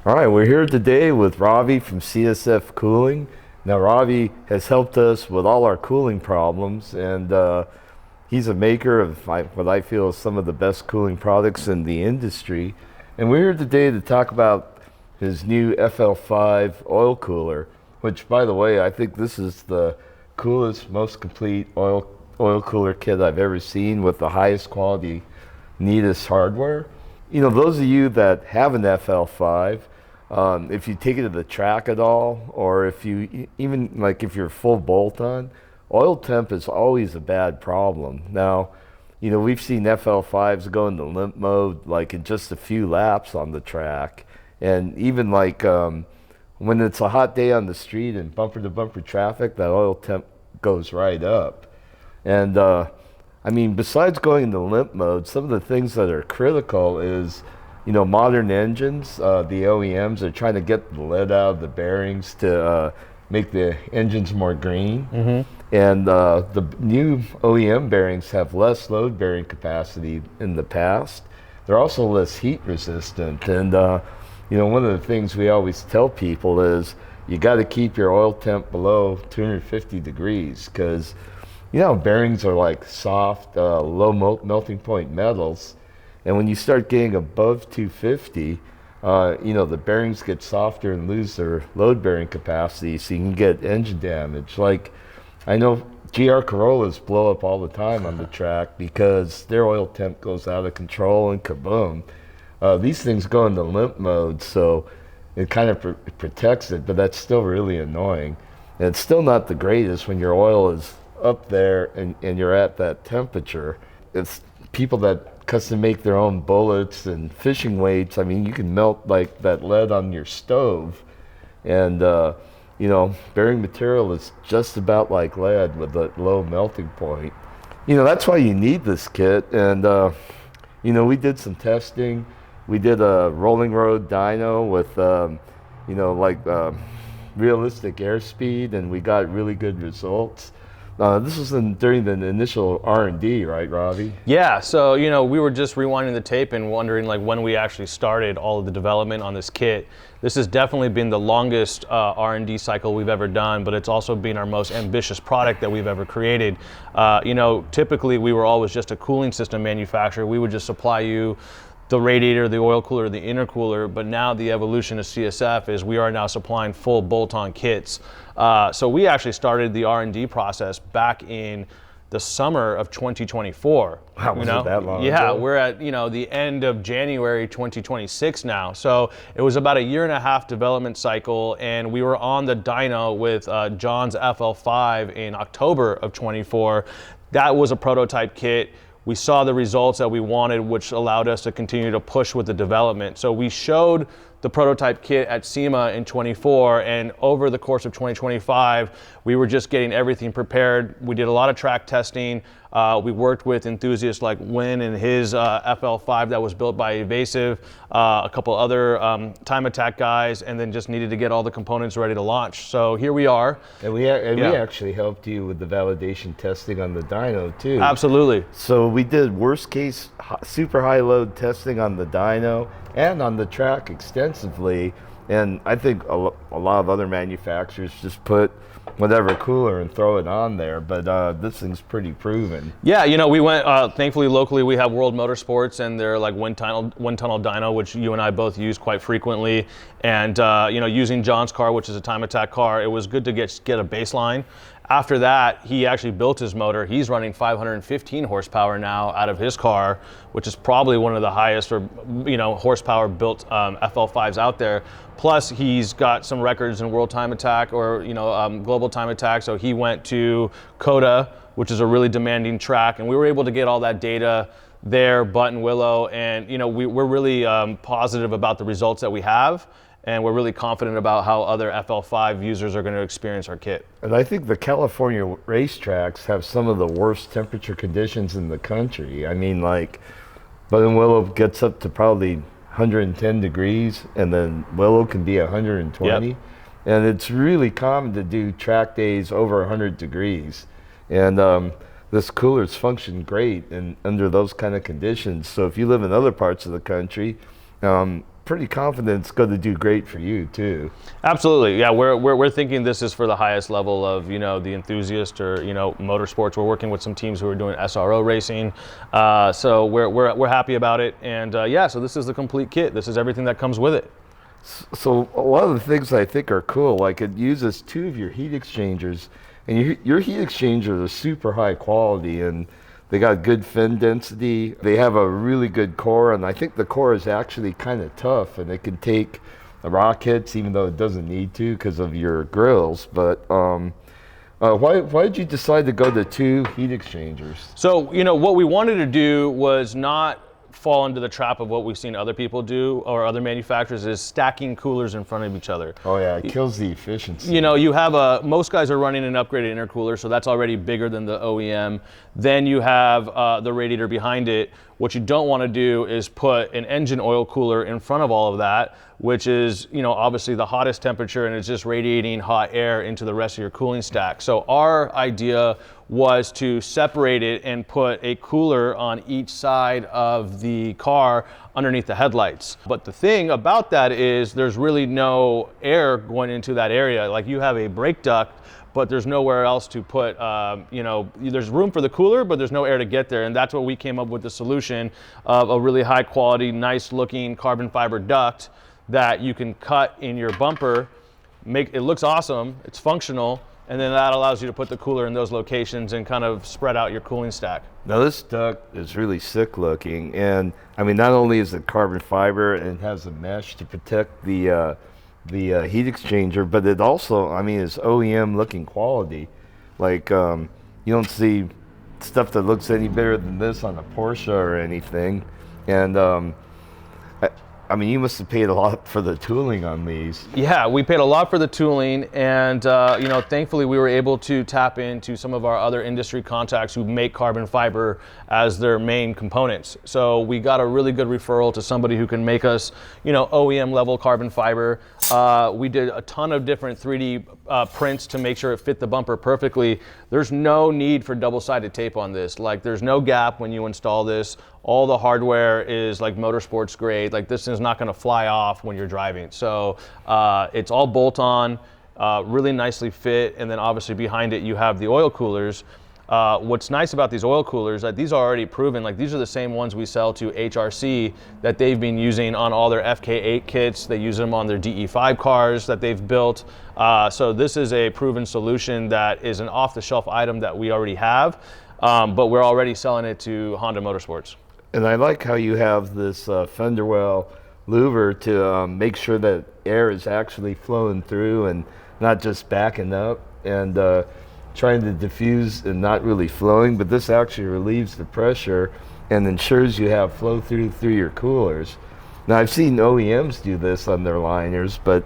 All right, we're here today with Ravi from CSF Cooling. Now, Ravi has helped us with all our cooling problems, and he's a maker of what I feel is some of the best cooling products in the industry. And we're here today to talk about his new FL5 oil cooler, which, by the way, I think this is the coolest, most complete oil cooler kit I've ever seen with the highest quality, neatest hardware. You know, those of you that have an FL5, if you take it to the track at all, or if you even like if you're full bolt on, oil temp is always a bad problem. Now, you know, we've seen FL5s go into limp mode like in just a few laps on the track, and even like when it's a hot day on the street and bumper to bumper traffic, that oil temp goes right up. And I mean, besides going into limp mode, some of the things that are critical is, you know, modern engines, the OEMs are trying to get the lead out of the bearings to make the engines more green. And the new OEM bearings have less load bearing capacity in the past. They're also less heat resistant. And, you know, one of the things we always tell people is you got to keep your oil temp below 250 degrees because, you know, bearings are like soft, low melting point metals. And when you start getting above 250, you know, the bearings get softer and lose their load bearing capacity, so you can get engine damage. Like, I know GR Corollas blow up all the time on the track because their oil temp goes out of control and kaboom. These things go into limp mode, so it kind of protects it, but that's still really annoying. And it's still not the greatest when your oil is up there and you're at that temperature. It's people that custom make their own bullets and fishing weights. I mean, you can melt like that lead on your stove, and you know, bearing material is just about like lead with a low melting point. You know, that's why you need this kit. And you know, we did some testing. We did a rolling road dyno with you know, like realistic airspeed, and we got really good results. This was during the initial R&D, right, Ravi? Yeah, so, you know, we were just rewinding the tape and wondering like when we actually started all of the development on this kit. This has definitely been the longest R&D cycle we've ever done, but it's also been our most ambitious product that we've ever created. You know, typically we were always just a cooling system manufacturer. We would just supply you the radiator, the oil cooler, the intercooler, but now the evolution of CSF is we are now supplying full bolt-on kits. So we actually started the R&D process back in the summer of 2024. Wow, was it that long Yeah, ago? we're at, you know, the end of January 2026 now. So it was about a 1.5 year development cycle, and we were on the dyno with John's FL5 in October of 24. That was a prototype kit. We saw the results that we wanted, which allowed us to continue to push with the development. So we showed the prototype kit at SEMA in 24, and over the course of 2025, we were just getting everything prepared. We did a lot of track testing. We worked with enthusiasts like Wynn and his FL5 that was built by Evasive, a couple other time attack guys, and then just needed to get all the components ready to launch. So here we are. And we actually helped you with the validation testing on the dyno too. Absolutely. So we did worst case super high load testing on the dyno and on the track extensively. And I think a lot of other manufacturers just put whatever cooler and throw it on there, but this thing's pretty proven. Yeah, you know, we went, thankfully locally we have World Motorsports and their like wind tunnel dyno, which you and I both use quite frequently. And you know, using John's car, which is a time attack car, it was good to get a baseline. After that, he actually built his motor. He's running 515 horsepower now out of his car, which is probably one of the highest, or you know, horsepower built FL5s out there. Plus, he's got some records in World Time Attack, or you know, Global Time Attack. So he went to COTA, which is a really demanding track, and we were able to get all that data there, Button Willow, and you know, we're really positive about the results that we have. And we're really confident about how other FL5 users are going to experience our kit. And I think the California racetracks have some of the worst temperature conditions in the country. I mean, like, Button Willow gets up to probably 110 degrees, and then Willow can be 120. Yep. And it's really common to do track days over 100 degrees. And this cooler's function great under those kind of conditions. So if you live in other parts of the country, pretty confident it's going to do great for you too. Absolutely, yeah. We're thinking this is for the highest level of the enthusiast or motorsports. We're working with some teams who are doing SRO racing, so we're happy about it. And yeah, so this is the complete kit. This is everything that comes with it. So a lot of the things I think are cool, like it uses 2 of your heat exchangers, and your heat exchangers are super high quality, and they got good fin density. They have a really good core, and I think the core is actually kind of tough, and it can take the rock hits, even though it doesn't need to because of your grills. But why did you decide to go to 2 heat exchangers? So what we wanted to do was not fall into the trap of what we've seen other people do or other manufacturers, is stacking coolers in front of each other. Oh yeah, it kills the efficiency. You have most guys are running an upgraded intercooler, so that's already bigger than the OEM. Then you have the radiator behind it. What you don't want to do is put an engine oil cooler in front of all of that, which is obviously the hottest temperature, and it's just radiating hot air into the rest of your cooling stack. So our idea was to separate it and put a cooler on each side of the car underneath the headlights. But the thing about that is there's really no air going into that area. Like, you have a brake duct, but there's nowhere else to put, there's room for the cooler, but there's no air to get there. And that's what we came up with, the solution of a really high quality, nice looking carbon fiber duct that you can cut in your bumper. It looks awesome, it's functional, and then that allows you to put the cooler in those locations and kind of spread out your cooling stack. Now this duct is really sick looking, and I mean, not only is it carbon fiber and it has a mesh to protect the heat exchanger, but it also, I mean, it's OEM looking quality. Like, you don't see stuff that looks any better than this on a Porsche or anything. And I mean, you must have paid a lot for the tooling on these. Yeah, we paid a lot for the tooling, and thankfully we were able to tap into some of our other industry contacts who make carbon fiber as their main components. So we got a really good referral to somebody who can make us, OEM level carbon fiber. We did a ton of different 3D prints to make sure it fit the bumper perfectly. There's no need for double-sided tape on this. Like, there's no gap when you install this. All the hardware is like motorsports grade. Like, this is not going to fly off when you're driving. So it's all bolt-on, really nicely fit. And then obviously behind it you have the oil coolers. What's nice about these oil coolers, that these are already proven, like these are the same ones we sell to HRC that they've been using on all their FK8 kits. They use them on their DE5 cars that they've built. So this is a proven solution that is an off-the-shelf item that we already have, but we're already selling it to Honda Motorsports. And I like how you have this fender well louver to make sure that air is actually flowing through and not just backing up and trying to diffuse and not really flowing, but this actually relieves the pressure and ensures you have flow through your coolers. Now, I've seen OEMs do this on their liners, but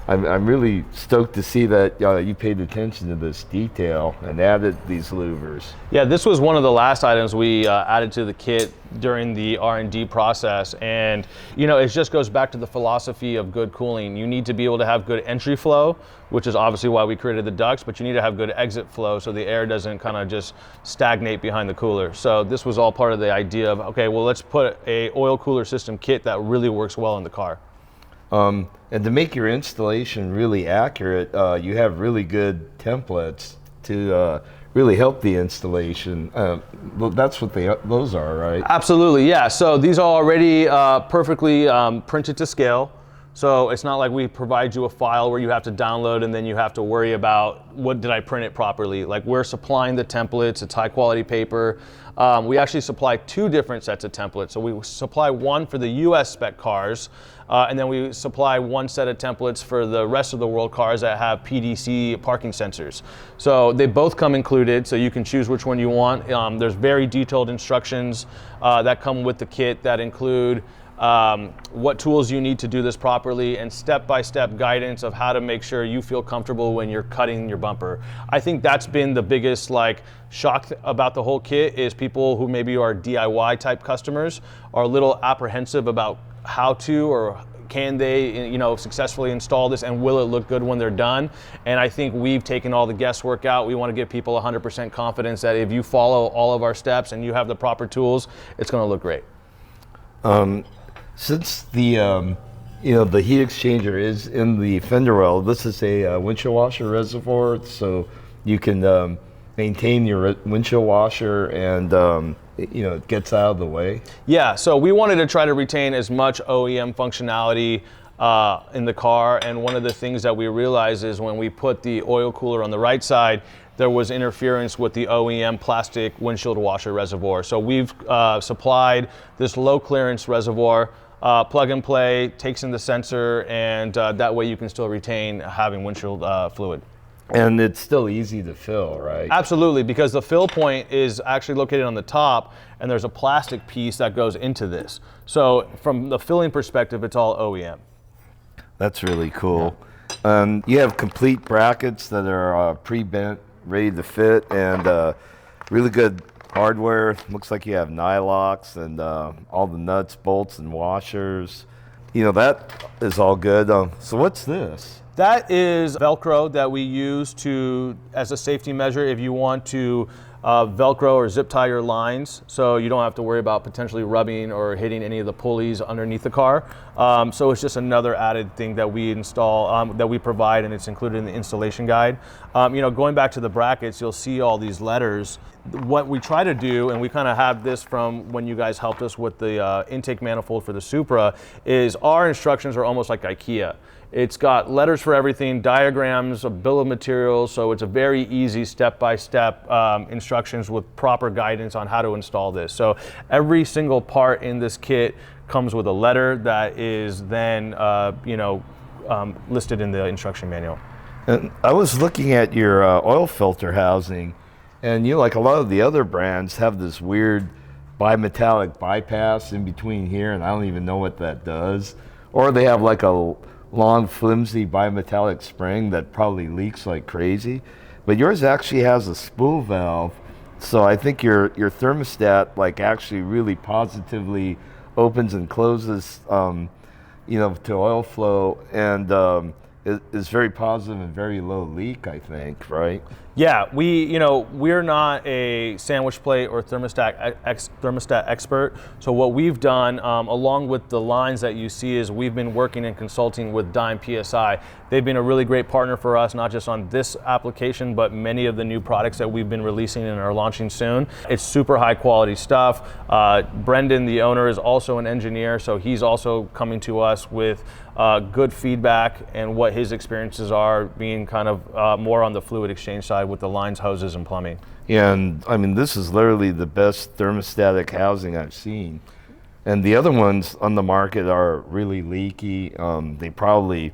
I'm really stoked to see that you paid attention to this detail and added these louvers. Yeah, this was one of the last items we added to the kit during the R&D process, and it just goes back to the philosophy of good cooling. You need to be able to have good entry flow, which is obviously why we created the ducts, but you need to have good exit flow so the air doesn't kind of just stagnate behind the cooler. So this was all part of the idea of, okay, well, let's put a oil cooler system kit that really works well in the car. And to make your installation really accurate, you have really good templates to really help the installation. Well, that's what those are, right? Absolutely, yeah. So these are already perfectly printed to scale. So it's not like we provide you a file where you have to download and then you have to worry about, what did I print it properly? Like, we're supplying the templates, it's high quality paper. We actually supply 2 different sets of templates. So we supply one for the US spec cars, and then we supply one set of templates for the rest of the world cars that have PDC parking sensors. So they both come included, so you can choose which one you want. There's very detailed instructions that come with the kit that include what tools you need to do this properly, and step-by-step guidance of how to make sure you feel comfortable when you're cutting your bumper. I think that's been the biggest shock about the whole kit, is people who maybe are DIY type customers are a little apprehensive about how to, or can they successfully install this, and will it look good when they're done. And I think we've taken all the guesswork out. We want to give people 100% confidence that if you follow all of our steps and you have the proper tools, it's going to look great. Since the you know, the heat exchanger is in the fender well. This is a windshield washer reservoir, so you can maintain your windshield washer and you know, it gets out of the way. Yeah, so we wanted to try to retain as much OEM functionality in the car, and one of the things that we realized is when we put the oil cooler on the right side, there was interference with the OEM plastic windshield washer reservoir. So we've supplied this low clearance reservoir, plug and play, takes in the sensor, and that way you can still retain having windshield fluid. And it's still easy to fill, right? Absolutely, because the fill point is actually located on the top, and there's a plastic piece that goes into this. So from the filling perspective, it's all OEM. That's really cool. Yeah. You have complete brackets that are pre-bent, ready to fit, and really good hardware. Looks like you have nylocks and all the nuts, bolts, and washers. You know, that is all good. So what's this? That is Velcro that we use as a safety measure if you want to Velcro or zip tie your lines, so you don't have to worry about potentially rubbing or hitting any of the pulleys underneath the car. So it's just another added thing that we install, that we provide, and it's included in the installation guide. You know, going back to the brackets, you'll see all these letters. What we try to do, and we kind of have this from when you guys helped us with the intake manifold for the Supra, is our instructions are almost like IKEA. It's got letters for everything, diagrams, a bill of materials, so it's a very easy step-by-step instructions with proper guidance on how to install this. So every single part in this kit comes with a letter that is then you know, listed in the instruction manual. And I was looking at your oil filter housing, and you know, like a lot of the other brands have this weird bimetallic bypass in between here, and I don't even know what that does. Or they have like a long, flimsy bimetallic spring that probably leaks like crazy. But yours actually has a spool valve, so I think your thermostat like actually really positively opens and closes, you know, to oil flow, and is very positive and very low leak, I think, right? Yeah, we're not a sandwich plate or thermostat expert. So what we've done, along with the lines that you see, is we've been working and consulting with Dyno PSI. They've been a really great partner for us, not just on this application, but many of the new products that we've been releasing and are launching soon. It's super high quality stuff. Brendan, the owner, is also an engineer, so he's also coming to us with good feedback and what his experiences are, being kind of more on the fluid exchange side with the lines, hoses, and plumbing. Yeah, and I mean, this is literally the best thermostatic housing I've seen. And the other ones on the market are really leaky. They probably,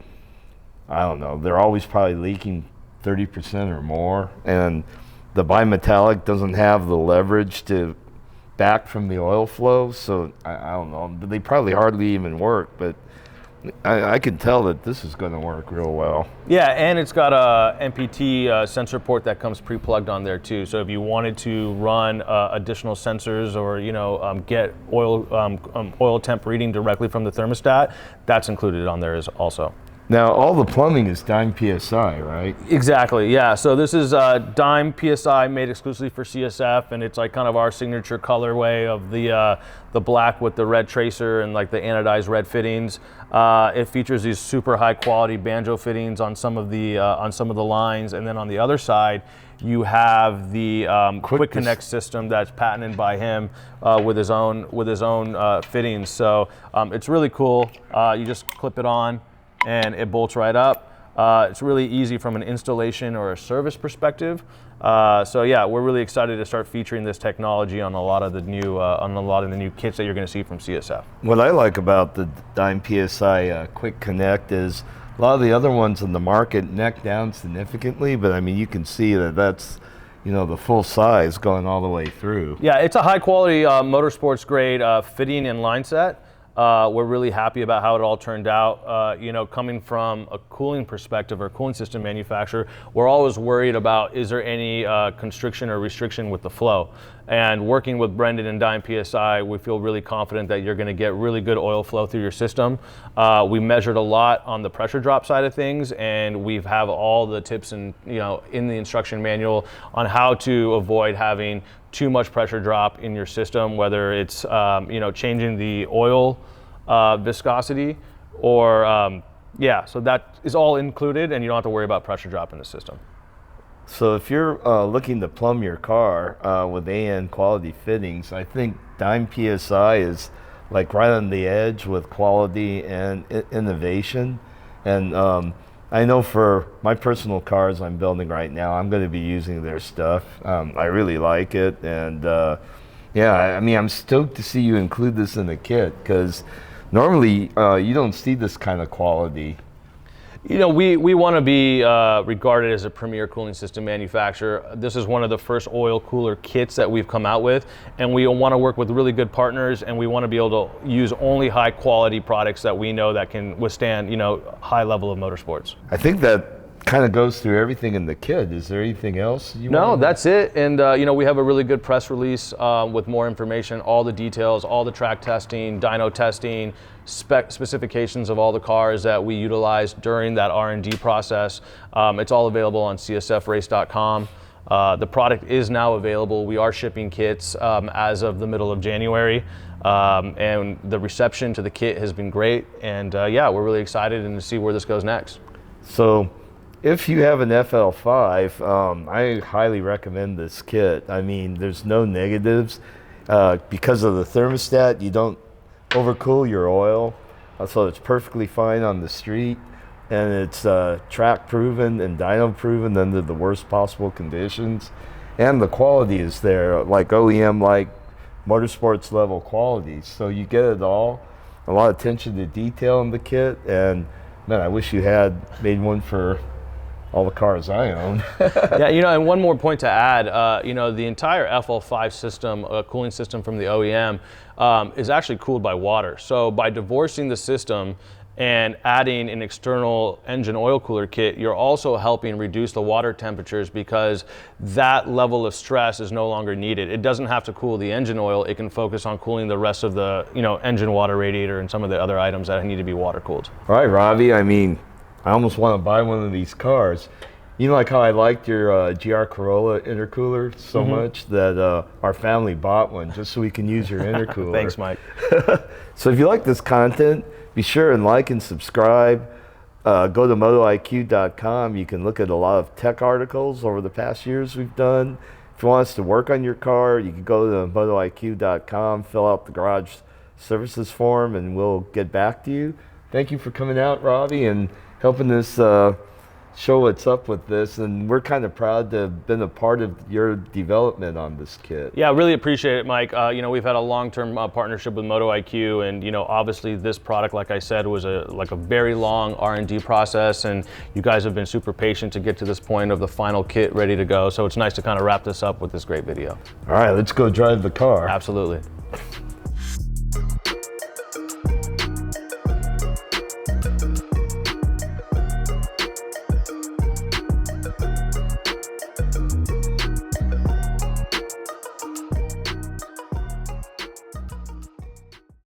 I don't know, they're always probably leaking 30% or more. And the bimetallic doesn't have the leverage to back from the oil flow. So I don't know, they probably hardly even work, but I can tell that this is going to work real well. Yeah, and it's got a MPT sensor port that comes pre-plugged on there too. So if you wanted to run additional sensors, or you know, get oil temp reading directly from the thermostat, that's included on there also. Now, all the plumbing is Dyno PSI, right? Exactly, yeah. So this is Dyno PSI made exclusively for CSF, and it's like kind of our signature colorway of the black with the red tracer and like the anodized red fittings. It features these super high quality banjo fittings on some of the lines, and then on the other side, you have the quick connect system that's patented by him with his own fittings. So it's really cool. You just clip it on, and it bolts right up. It's really easy from an installation or a service perspective. So yeah, we're really excited to start featuring this technology on a lot of the new kits that you're going to see from CSF. What I like about the Dyno PSI Quick Connect is a lot of the other ones in the market neck down significantly, but I mean, you can see that that's, you know, the full size going all the way through. Yeah, it's a high quality motorsports grade fitting and line set. We're really happy about how it all turned out. You know, coming from a cooling perspective or cooling system manufacturer, we're always worried about, is there any constriction or restriction with the flow? And working with Brendan and Dyno PSI, we feel really confident that you're going to get really good oil flow through your system. We measured a lot on the pressure drop side of things, and we have all the tips and, you know, in the instruction manual on how to avoid having too much pressure drop in your system, whether it's you know, changing the oil viscosity or yeah, so that is all included, and you don't have to worry about pressure drop in the system. So if you're looking to plumb your car with AN quality fittings, I think Dime PSI is like right on the edge with quality and innovation. And I know for my personal cars I'm building right now, I'm going to be using their stuff. I really like it, and yeah, I mean, I'm stoked to see you include this in the kit, because normally you don't see this kind of quality. You know, we want to be regarded as a premier cooling system manufacturer. This is one of the first oil cooler kits that we've come out with, and we want to work with really good partners, and we want to be able to use only high quality products that we know that can withstand, you know, high level of motorsports. I think that kind of goes through everything in the kit. Is there anything else you No, want? that's it. And you know, we have a really good press release with more information, all the details, all the track testing, dyno testing, specifications of all the cars that we utilized during that R&D process. It's all available on csfrace.com. The product is now available. We are shipping kits as of the middle of January. And the reception to the kit has been great. And yeah, we're really excited and to see where this goes next. So if you have an FL5, I highly recommend this kit. I mean, there's no negatives. Because of the thermostat, you don't overcool your oil, so it's perfectly fine on the street, and it's track proven and dyno proven under the worst possible conditions, and the quality is there, like OEM, like motorsports level quality. So you get it all, a lot of attention to detail in the kit, and man, I wish you had made one for all the cars I own. Yeah, you know, and one more point to add, you know, the entire FL5 system, cooling system from the OEM, is actually cooled by water. So by divorcing the system and adding an external engine oil cooler kit, you're also helping reduce the water temperatures, because that level of stress is no longer needed. It doesn't have to cool the engine oil. It can focus on cooling the rest of the, you know, engine water radiator and some of the other items that need to be water cooled. All right, Ravi, I mean, I almost want to buy one of these cars. You know, like how I liked your GR Corolla intercooler so much that our family bought one just so we can use your intercooler. Thanks, Mike. So if you like this content, be sure and like and subscribe. Go to MotoIQ.com. You can look at a lot of tech articles over the past years we've done. If you want us to work on your car, you can go to MotoIQ.com, fill out the garage services form, and we'll get back to you. Thank you for coming out, Ravi, and helping us show what's up with this, and we're kind of proud to have been a part of your development on this kit. Yeah, I really appreciate it, Mike. You know, we've had a long-term partnership with MotoIQ, and you know, obviously this product, like I said, was a very long R&D process, and you guys have been super patient to get to this point of the final kit ready to go. So it's nice to kind of wrap this up with this great video. All right, let's go drive the car. Absolutely.